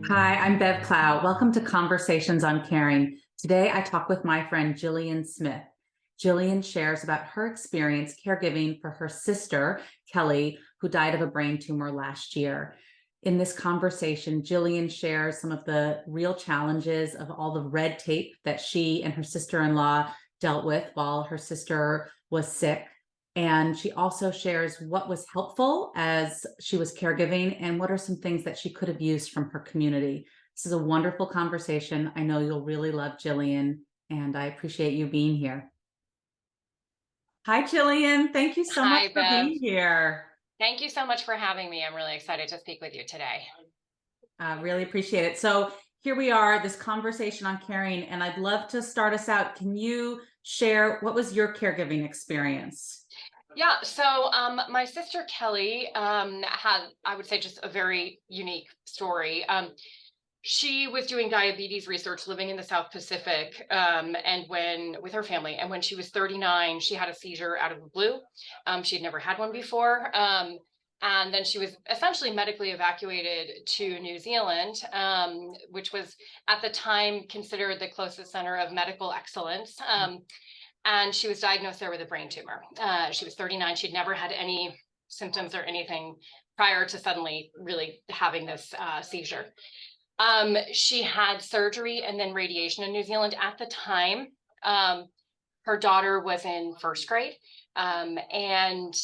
Hi, I'm Bev Clow. Welcome to Conversations on Caring. Today, I talk with my friend Gillian Smith. Gillian shares about her experience caregiving for her sister, Kelly, who died of a brain tumor last year. In this conversation, Gillian shares some of the real challenges of all the red tape that she and her sister-in-law dealt with while her sister was sick. And she also shares what was helpful as she was caregiving and what are some things that she could have used from her community. This is a wonderful conversation. I know you'll really love Jillian, and I appreciate you being here. Hi, Jillian. Thank you so much Hi, for Bev. being here. Thank you so much for having me. I'm really excited to speak with you today. Really appreciate it. So here we are, this conversation on caring, and I'd love to start us out. Can you share what was your caregiving experience? Yeah, so my sister Kelly had, I would say, just a very unique story. She was doing diabetes research living in the South Pacific, and when with her family, and when she was 39, she had a seizure out of the blue. She'd never had one before. And then she was essentially medically evacuated to New Zealand, which was at the time considered the closest center of medical excellence. And she was diagnosed there with a brain tumor. She was 39. She'd never had any symptoms or anything prior to suddenly really having this seizure. She had surgery and then radiation in New Zealand at the time. Um, Her daughter was in first grade, and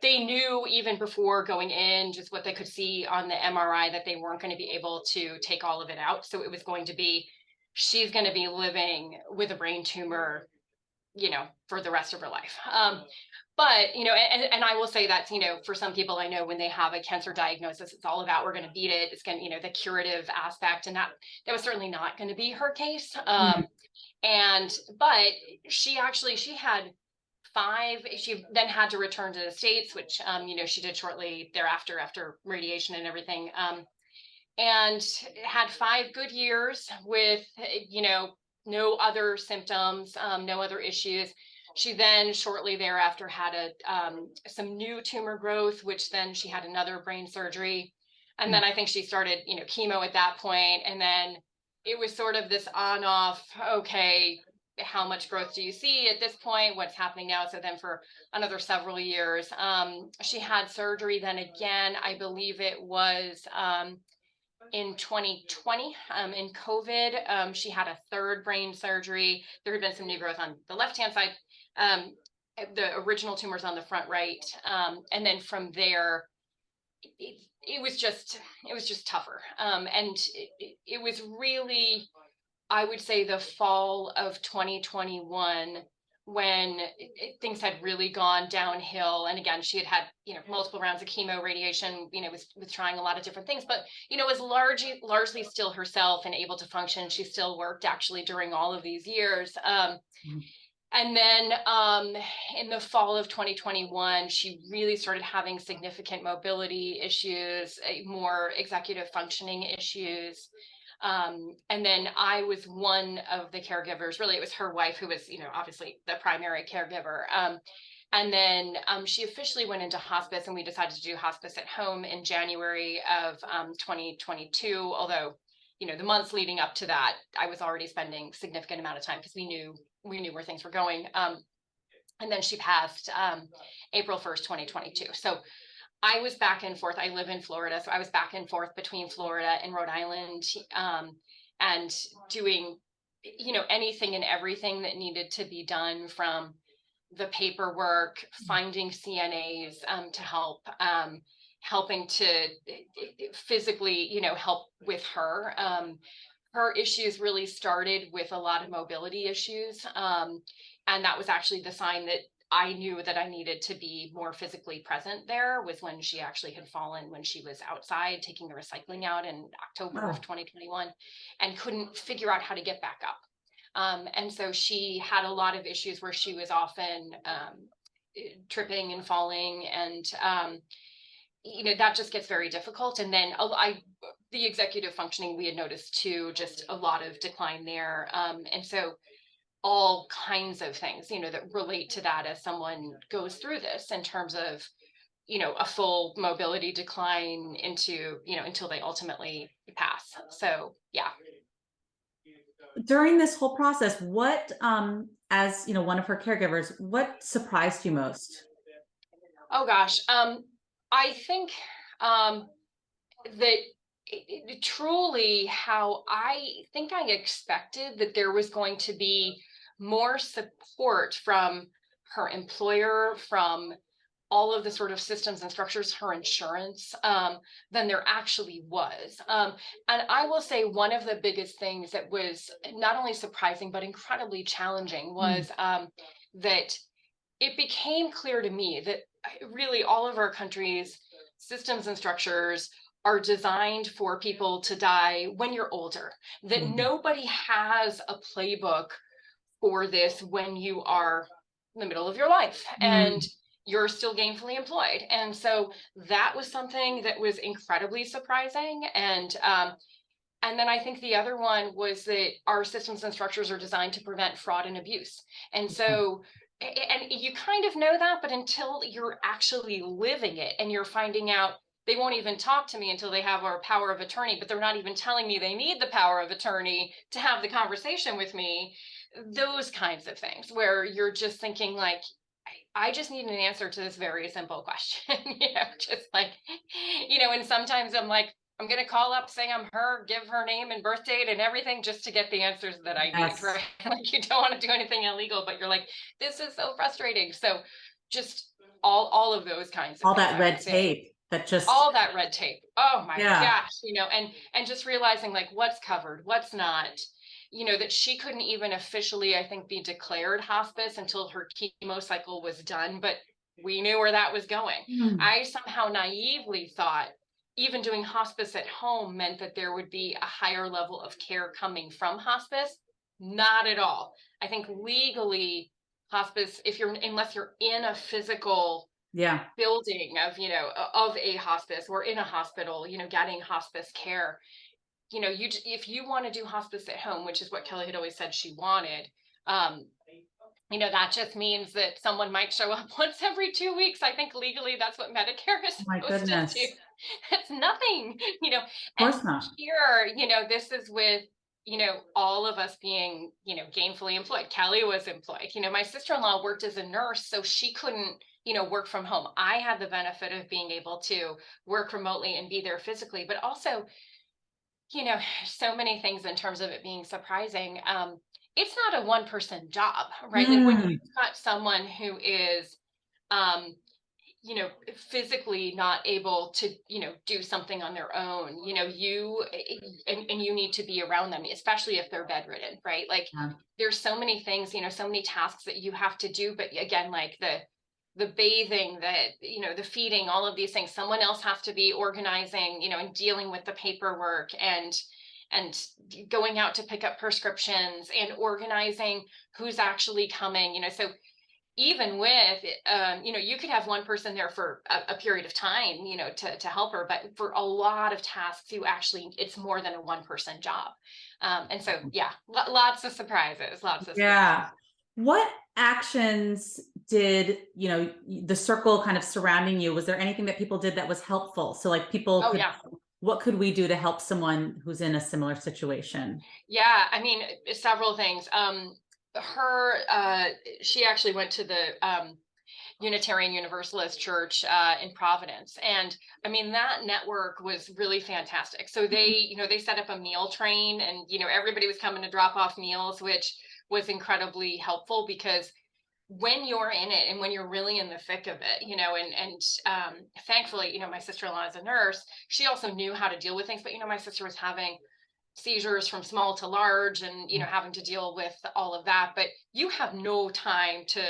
they knew even before going in just what they could see on the MRI that they weren't going to be able to take all of it out. So it was going to be, she's going to be living with a brain tumor, for the rest of her life. But and I will say that, for some people I know when they have a cancer diagnosis, it's all about, we're going to beat it. It's going to, the curative aspect, and that was certainly not going to be her case. Mhm. But she had five. She then had to return to the States, which she did shortly thereafter, after radiation and everything. And had 5 good years with, no other symptoms, no other issues. She then shortly thereafter had some new tumor growth, which then she had another brain surgery. And then I think she started, chemo at that point. And then it was sort of this on off, okay, how much growth do you see at this point? What's happening now? So then for another several years, she had surgery then again, I believe it was in 2020, in COVID. She had a third brain surgery. There had been some new growth on the left-hand side. Um, the original tumors on the front right. And then from there, it was just tougher. And it was really, I would say, the fall of 2021 when things had really gone downhill. And again, she had multiple rounds of chemo, radiation, was trying a lot of different things, but was largely still herself and able to function. She still worked actually during all of these years. And then in the fall of 2021, she really started having significant mobility issues, more executive functioning issues. And then I was one of the caregivers. Really, it was her wife who was, obviously the primary caregiver. And then she officially went into hospice, and we decided to do hospice at home in January of 2022. Although, the months leading up to that, I was already spending significant amount of time because we knew where things were going. And then she passed April 1st, 2022. So I was back and forth. I live in Florida, so I was back and forth between Florida and Rhode Island, and doing, anything and everything that needed to be done, from the paperwork, finding CNAs to help, helping to physically, help with her. Her issues really started with a lot of mobility issues. And that was actually the sign that I knew that I needed to be more physically present there, was when she actually had fallen when she was outside taking the recycling out in October of Oh, 2021, and couldn't figure out how to get back up. And so she had a lot of issues where she was often tripping and falling, and that just gets very difficult. And then the executive functioning, we had noticed too, just a lot of decline there. And so all kinds of things, that relate to that as someone goes through this, in terms of a full mobility decline into, until they ultimately pass. So yeah. During this whole process, what, as one of her caregivers, what surprised you most? Oh gosh. I think that truly how I think I expected that there was going to be more support from her employer, from all of the sort of systems and structures, her insurance, than there actually was. And I will say one of the biggest things that was not only surprising, but incredibly challenging Mm, was that it became clear to me that really all of our country's systems and structures are designed for people to die when you're older, that mm, nobody has a playbook for this when you are in the middle of your life and mm, you're still gainfully employed. And so that was something that was incredibly surprising. And then I think the other one was that our systems and structures are designed to prevent fraud and abuse. And okay. so, and you kind of know that, but until you're actually living it and you're finding out they won't even talk to me until they have our power of attorney, but they're not even telling me they need the power of attorney to have the conversation with me. Those kinds of things where you're just thinking like, I just need an answer to this very simple question, just like, and sometimes I'm like, I'm going to call up, say I'm her, give her name and birth date and everything just to get the answers that I need, Yes. right? Like you don't want to do anything illegal, but you're like, this is so frustrating. So just all of those kinds of All things, that I would red say. tape that just, All that red tape. Oh my yeah. gosh, and just realizing like what's covered, what's not, that she couldn't even officially, I think, be declared hospice until her chemo cycle was done, but we knew where that was going. Mm, I somehow naively thought even doing hospice at home meant that there would be a higher level of care coming from hospice. Not at all. I think legally hospice, if you're unless you're in a physical yeah. building of of a hospice or in a hospital, getting hospice care, if you want to do hospice at home, which is what Kelly had always said she wanted, um that just means that someone might show up once every 2 weeks. I think legally that's what Medicare is Oh my supposed to do. goodness. It's nothing, Of and course not. here, this is with all of us being gainfully employed. Kelly was employed. My sister-in-law worked as a nurse, so she couldn't work from home. I had the benefit of being able to work remotely and be there physically, but also so many things in terms of it being surprising. It's not a one person job, right? Like when Mm, you've got someone who is, um, physically not able to, do something on their own, and you need to be around them, especially if they're bedridden, right? Like yeah. there's so many things, so many tasks that you have to do. But again, like the bathing, the feeding, all of these things, someone else has to be organizing, and dealing with the paperwork and going out to pick up prescriptions and organizing who's actually coming, so even with you could have one person there for a period of time, to help her, but for a lot of tasks it's more than a one person job. And so yeah, lots of surprises, lots of Yeah. surprises. What actions did, the circle kind of surrounding you, was there anything that people did that was helpful? So like people Oh could, yeah. what could we do to help someone who's in a similar situation? Yeah, I mean, several things. Her She actually went to the Unitarian Universalist Church in Providence, and I mean that network was really fantastic. So they set up a meal train, and everybody was coming to drop off meals, which was incredibly helpful because when you're in it and when you're really in the thick of it, and thankfully, my sister-in-law is a nurse. She also knew how to deal with things, but my sister was having seizures from small to large and having to deal with all of that, but you have no time to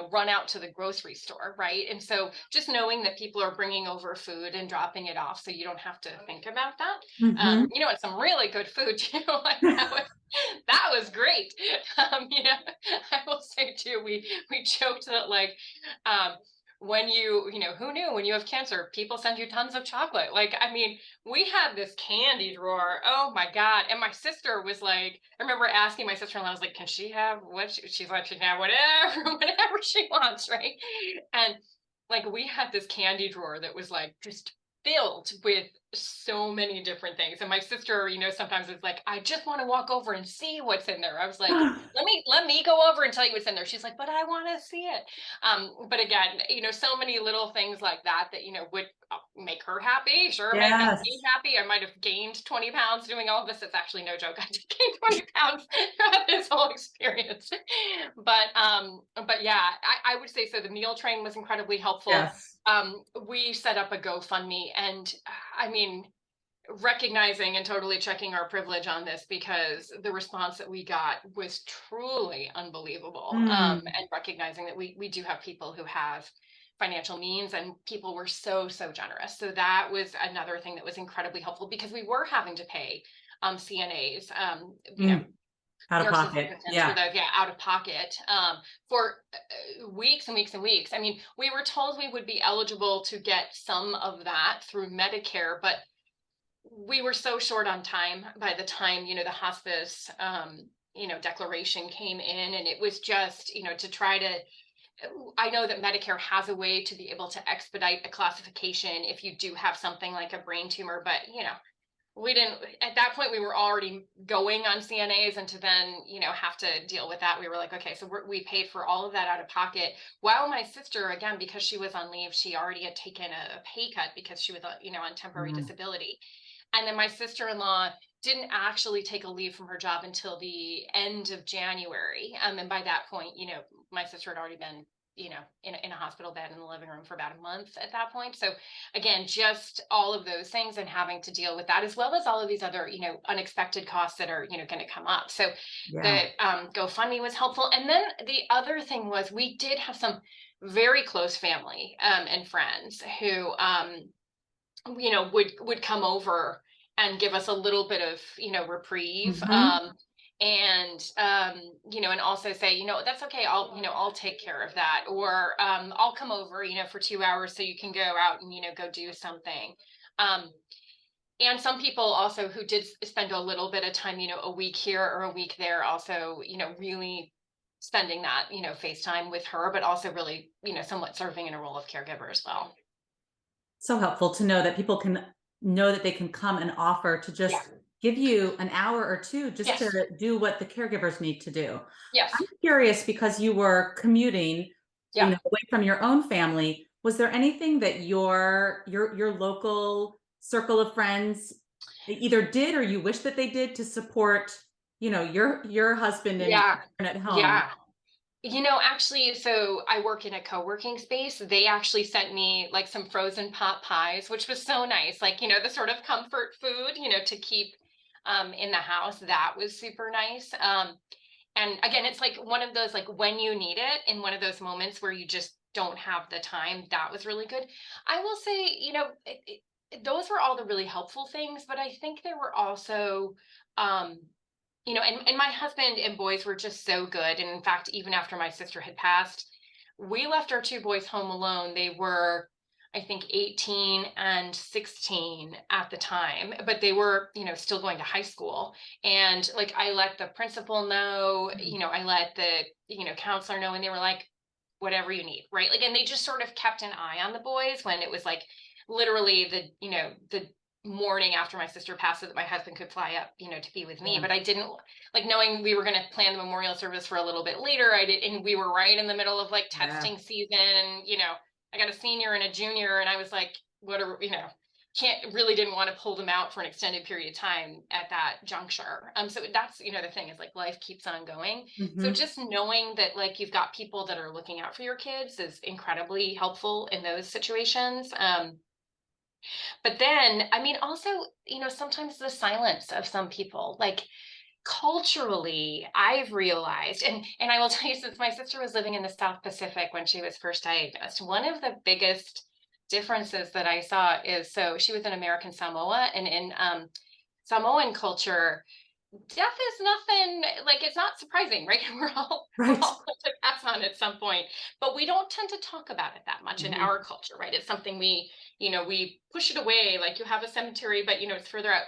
run out to the grocery store, right? And so just knowing that people are bringing over food and dropping it off so you don't have to think about that, Hmm. and some really good food too. Like that was great. I will say too, we joked that like when who knew when you have cancer, people send you tons of chocolate. Like, I mean, we had this candy drawer. Oh my God. And my sister was like, I remember asking my sister-in-law, I was like, can she have she's like, she can have whatever, whatever she wants, right? And like we had this candy drawer that was like just filled with so many different things. And my sister, sometimes is like, I just want to walk over and see what's in there. I was like, let me go over and tell you what's in there. She's like, but I want to see it. But again, so many little things like that would make her happy, sure, make me Yes. happy. I might have gained 20 pounds doing all of this. It's actually no joke. I did gain 20 pounds throughout this whole experience. But yeah, I would say so. The meal train was incredibly helpful. Yes. We set up a GoFundMe, and I mean, recognizing and totally checking our privilege on this, because the response that we got was truly unbelievable. Mm, And recognizing that we do have people who have financial means, and people were so, so generous. So that was another thing that was incredibly helpful, because we were having to pay CNAs, mm. Out of nurses pocket. assistants for Yeah. those, yeah, out of pocket, for weeks and weeks and weeks. I mean, we were told we would be eligible to get some of that through Medicare, but we were so short on time by the time, the hospice, declaration came in. And it was just, to try to, I know that Medicare has a way to be able to expedite a classification if you do have something like a brain tumor, but, we didn't, at that point we were already going on CNAs, and to then have to deal with that, we were like, okay, so we paid for all of that out of pocket, while my sister, again, because she was on leave, she already had taken a pay cut because she was on temporary Mm. disability. And then my sister-in-law didn't actually take a leave from her job until the end of January. And by that point, my sister had already been, in a hospital bed in the living room for about a month at that point. So again, just all of those things, and having to deal with that, as well as all of these other, unexpected costs that are, going to come up. So Yeah. the GoFundMe was helpful. And then the other thing was, we did have some very close family, and friends who, would come over and give us a little bit of, reprieve. Hmm. And also say, that's okay, I'll take care of that. Or I'll come over, for 2 hours so you can go out and, go do something. Um, and some people also who did spend a little bit of time, a week here or a week there, also, really spending that, FaceTime with her, but also really, somewhat serving in a role of caregiver as well. So helpful to know that people can know that they can come and offer to Yeah. just give you an hour or two just to Yes. do what the caregivers need to do. I'm Yes. curious because you were commuting, Yeah. away from your own family. Was there anything that your local circle of friends either did or you wish that they did to support, your husband and Yeah. at home? Yeah. Actually, so I work in a co-working space. They actually sent me like some frozen pot pies, which was so nice. Like, the sort of comfort food, to keep in the house. That was super nice. And again, it's like one of those, like, when you need it, in one of those moments where you just don't have the time. That was really good. I will say, those were all the really helpful things, but I think there were also, um, and my husband and boys were just so good. And in fact, even after my sister had passed, we left our two boys home alone. They were, I think, 18 and 16 at the time, but they were, still going to high school. And like, I let the principal know, I let the, counselor know, and they were like, whatever you need, right? Like, and they just sort of kept an eye on the boys when it was like literally the morning after my sister passed, so that my husband could fly up, to be with me. Yeah. But I didn't, like, knowing we were going to plan the memorial service for a little bit later. I did, and we were right in the middle of like Yeah. testing season, and I got a senior and a junior, and I was like, what are, can't, really didn't want to pull them out for an extended period of time at that juncture. So that's, the thing is, like, life keeps on going. So Hmm. just knowing that, like, you've got people that are looking out for your kids is incredibly helpful in those situations. But then, I mean, also, sometimes the silence of some people, like, culturally, I've realized, and I will tell you, since my sister was living in the South Pacific when she was first diagnosed, one of the biggest differences that I saw is, so she was in American Samoa, and in Samoan culture, death is nothing, like, it's not surprising, right? We're Right. all going to pass on at some point, but we don't tend to talk about it that much in Mhm. our culture, right? It's something we push it away, like, you have a cemetery, but it's further out.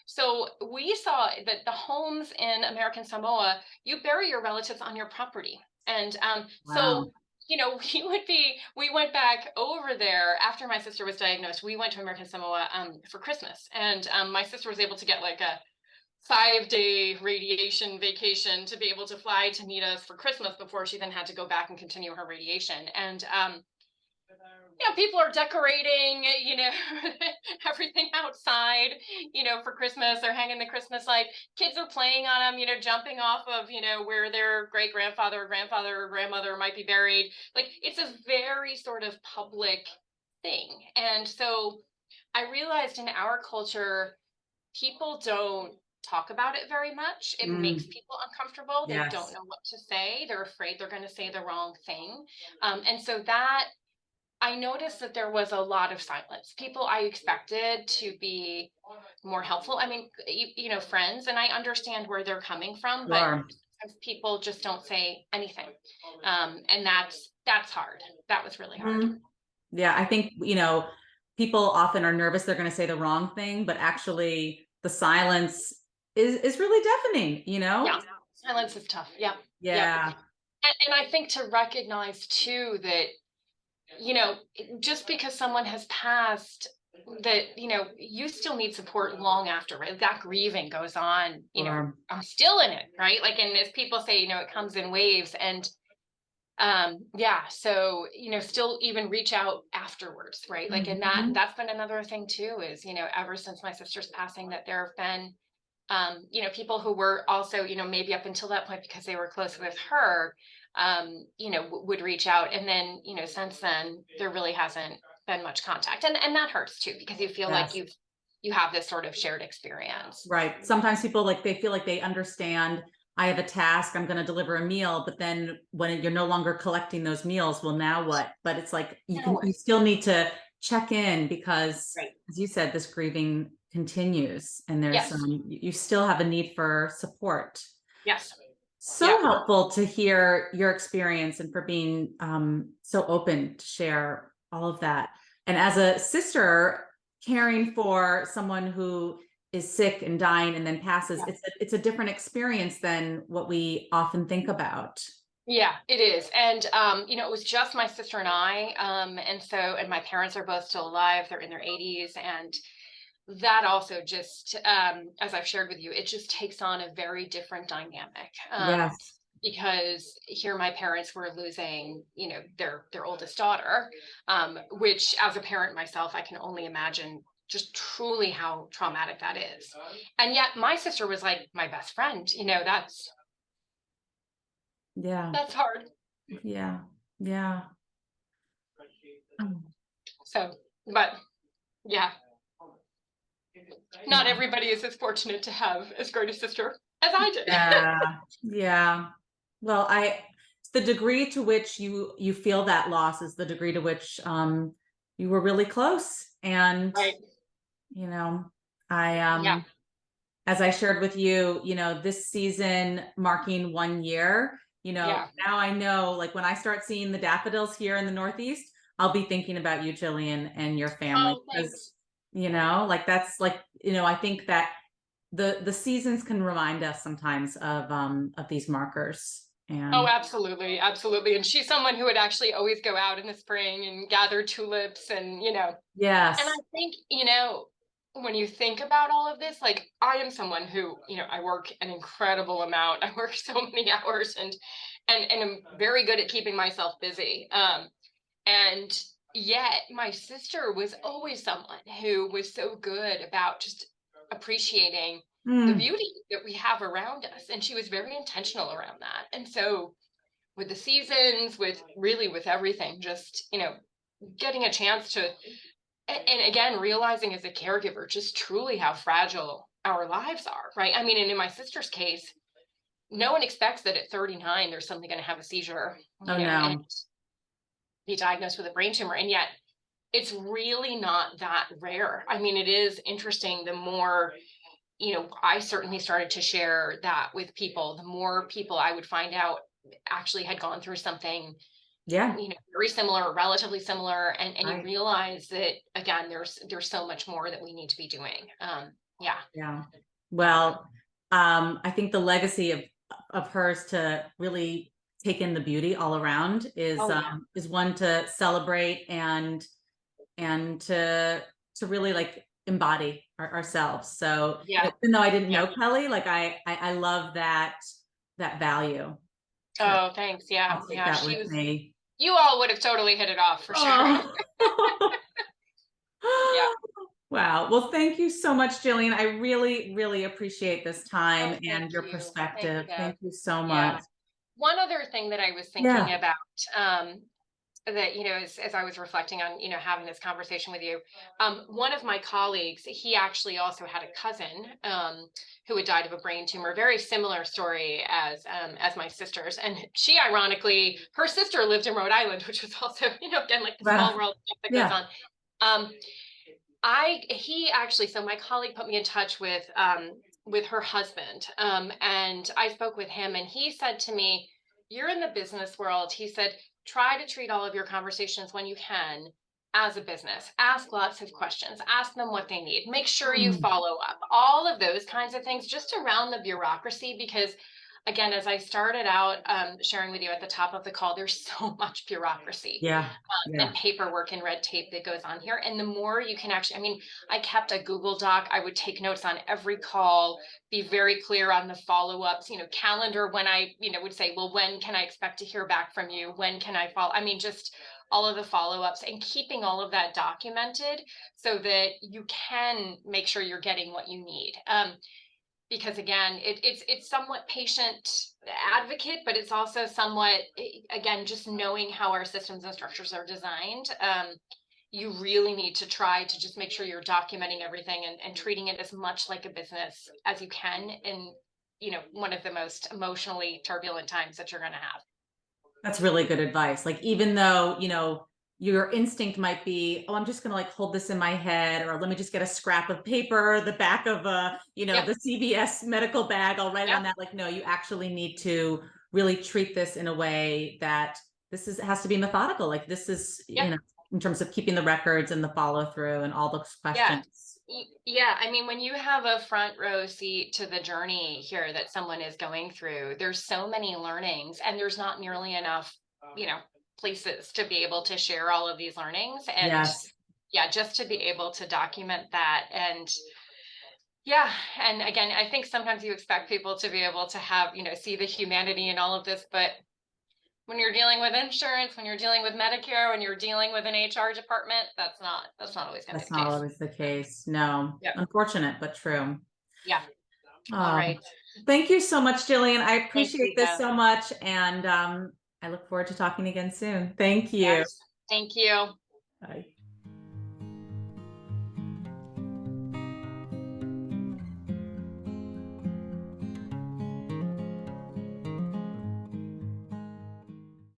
So we saw that the homes in American Samoa, you bury your relatives on your property. And Wow. we went back over there after my sister was diagnosed. We went to American Samoa for Christmas, and my sister was able to get like a 5-day radiation vacation to be able to fly to meet us for Christmas before she then had to go back and continue her radiation. And people are decorating, everything outside, for Christmas. They're hanging the Christmas light. Kids are playing on them, jumping off of, where their great grandfather or grandfather or grandmother might be buried. Like, it's a very sort of public thing. And so I realized in our culture, people don't talk about it very much. It makes Mm, people uncomfortable. They don't yes. know what to say. They're afraid they're going to say the wrong thing. And so that I noticed that there was a lot of silence. People I expected to be more helpful. I mean, friends, and I understand where they're coming from, but Sure. sometimes people just don't say anything. And that's hard. That was really hard. Mm. Yeah, I think, people often are nervous they're going to say the wrong thing, but actually the silence is really deafening, Yeah. Silence is tough. Yep. Yep. Yeah. And I think to recognize too that, just because someone has passed, that you still need support long after, right? That grieving goes on. Or I'm still in it, right? Like, and as people say, it comes in waves. And yeah, so still even reach out afterwards, right? Like, and Mhm. that's been another thing too, is ever since my sister's passing, that there have been people who were also, maybe up until that point because they were close with her, would reach out. And then, since then, there really hasn't been much contact. And that hurts too, because you feel like Yes. you have this sort of shared experience. Right. Sometimes people they feel like they understand I have a task, I'm going to deliver a meal, but then when you're no longer collecting those meals, well, now what? But it's like Now what? you still need to check in because, Right. as you said, this grieving continues and there's Yes. you still have a need for support. Yes. So Yeah. helpful to hear your experience and for being so open to share all of that. And as a sister caring for someone who is sick and dying and then passes, Yeah. it's a different experience than what we often think about. Yeah, it is. And it was just my sister and I. And my parents are both still alive. They're in their 80s. And that also just, as I've shared with you, it just takes on a very different dynamic. Yes. Because here my parents were losing, their oldest daughter, which as a parent myself, I can only imagine just truly how traumatic that is. And yet my sister was like my best friend. Yeah. That's hard. Yeah. Yeah. So, but yeah, not Yeah. everybody is as fortunate to have as great a sister as I did. Yeah. Yeah. Well, the degree to which you feel that loss is the degree to which you were really close. And, Right. you know, I Yeah. as I shared with you, this season marking 1 year, Yeah. now I know like when I start seeing the daffodils here in the Northeast, I'll be thinking about you, Jillian, and your family Oh, because, thanks. like that's like, I think that the seasons can remind us sometimes of these markers. Oh, And absolutely. Absolutely. And she's someone who would actually always go out in the spring and gather tulips and I yes. think, when you think about all of this, like I am someone who, I work an incredible amount. I work so many hours and I'm very good at keeping myself busy. And yet my sister was always someone who was so good about just appreciating the Mm, beauty that we have around us. And she was very intentional around that. And so with the seasons, with everything, just, getting a chance to, and again, realizing as a caregiver, just truly how fragile our lives are, right? I mean, and in my sister's case, no one expects that at 39, there's something going to have a seizure, oh and no. be diagnosed with a brain tumor. And yet it's really not that rare. I mean, it is interesting. The more, I certainly started to share that with people, the more people I would find out actually had gone through something, Yeah. very similar, relatively similar. And you Right. realize that again, there's so much more that we need to be doing. Yeah. Yeah. Yeah. Well, I think the legacy of hers to really take in the beauty all around Oh yeah. is one to celebrate and to really like embody ourselves. So Yeah. even though I didn't Yeah. know Kelly, like I love that value. So Oh, thanks. Yeah. I'll take Yeah. that with me. You all would have totally hit it off for sure. Oh. Yeah. Wow. Well, thank you so much, Jillian. I really, really appreciate this Oh, time thank and your you. Thank you, perspective. Deb. Thank you so Yeah. much. One other thing that I was thinking Yeah. about, that, as I was reflecting on, having this conversation with you, one of my colleagues, he actually also had a cousin, who had died of a brain tumor, very similar story as my sister's. And she, ironically, her sister lived in Rhode Island, which was also, again, like the small Wow. world stuff that goes Yeah. on. Um, he actually, so my colleague put me in touch with her husband. And I spoke with him, and he said to me, "You're in the business world." He said, "Try to treat all of your conversations when you can as a business. Ask lots of questions, ask them what they need, make sure you Mm. follow up, all of those kinds of things, just around the bureaucracy." Because again, as I started out sharing with you at the top of the call, there's so much bureaucracy Yeah. and Yeah. paperwork and red tape that goes on here. And the more you can actually, I mean, I kept a Google Doc. I would take notes on every call, be very clear on the follow-ups, calendar when I, would say, well, when can I expect to hear back from you? When can I follow? I mean, just all of the follow-ups, and keeping all of that documented so that you can make sure you're getting what you need. Because again, it's somewhat patient advocate, but it's also somewhat, again, just knowing how our systems and structures are designed. You really need to try to just make sure you're documenting everything and treating it as much like a business as you can in one of the most emotionally turbulent times that you're going to have. That's really good advice. Like, even though, your instinct might be, oh, I'm just going to like hold this in my head, or let me just get a scrap of paper, the back of Yep. the CVS medical bag. I'll write it Yep. on that. Like, no, you actually need to really treat this in a way that has to be methodical. Like, this is, Yep. in terms of keeping the records and the follow through and all those Yeah. questions. Yeah, I mean, when you have a front row seat to the journey here that someone is going through, there's so many learnings, and there's not nearly enough, you know, places to be able to share all of these learnings. And Yes. yeah, just to be able to document that. And yeah, and again, I think sometimes you expect people to be able to have, see the humanity in all of this, but when you're dealing with insurance, when you're dealing with Medicare, when you're dealing with an HR department, that's not always going to be That's the not case. always the case. No. Yeah. Unfortunate, but true. Yeah. All Um, right. Thank you so much, Jillian. I Thank appreciate you, this Deb. so much. And I look forward to talking again soon. Thank you. Yes. Thank you. Bye.